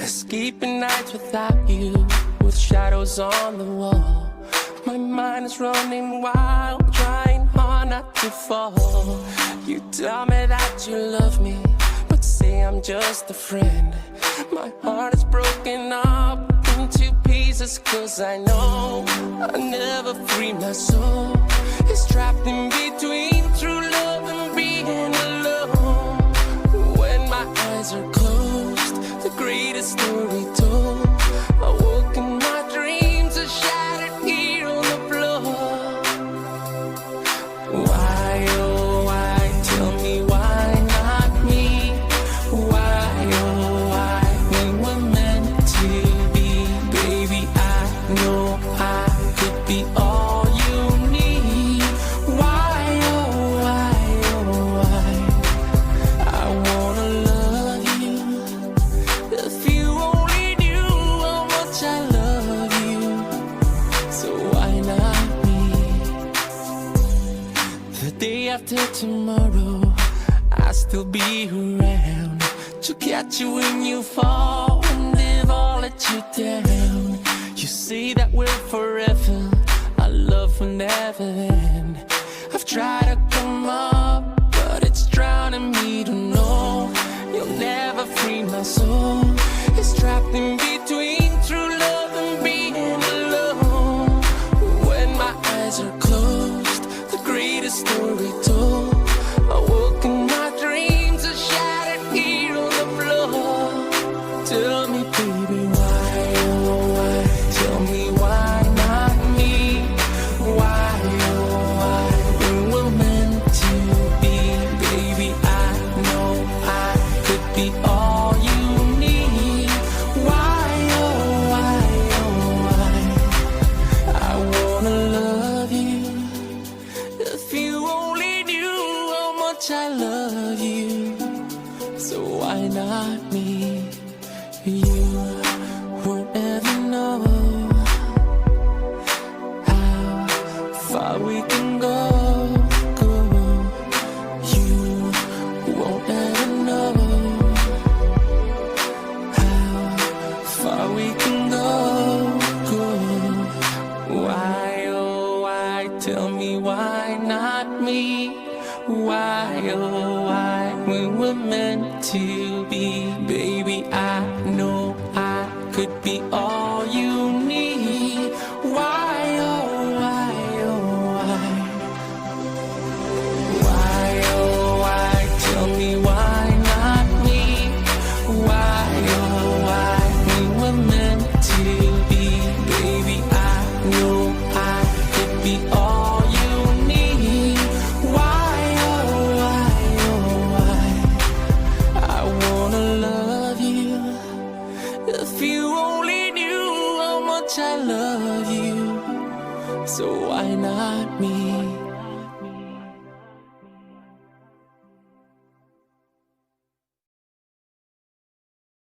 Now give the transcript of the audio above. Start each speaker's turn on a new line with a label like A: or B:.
A: Escaping nights without you, with shadows on the wall. My mind is running wild, trying hard not to fall. You tell me that you love me, but say I'm just a friend. My heart is broken up into pieces, cause I know I'll never free my soul. It's trapped in between true love and being alone. When my eyes are closed, the greatest story told. I woke in my dreams, are shattered here on the floor. Why, oh why, tell me why not me? Why, oh why, we were meant to be. Baby, I know I could be all you need. Why, oh why, oh why, I wanna love you. If you only knew how much I love you, so why not me? The day after tomorrow, I'll still be around to catch you when you fall and if I'll let you down. You say that we're forever, our love will never end. I've tried to come up, but it's drowning me to know you'll never free my soul. It's trapped in between true love and being alone. When my eyes are closed, the greatest story told. I woke in my dreams, are shattered here on the floor. Tell me, baby, why, oh why, tell me why not me? Why, oh why, we were meant to be. Baby, I know I could be all you need. Why, oh why, oh why, I wanna love you. If you only knew how much I love you, so why not me? You won't ever know how far we can go. You won't ever know how far we can go. Why, oh why, tell me why not me? Why, oh why, we were meant to be. Baby, I know I could be all you need. Why, oh why, oh why, why, oh why, tell me why not me? Why, oh why, we were meant to be. Baby, I know I could be all you need. Why, oh why, oh why, I wanna love you. If you only knew how much I love you, so why not me?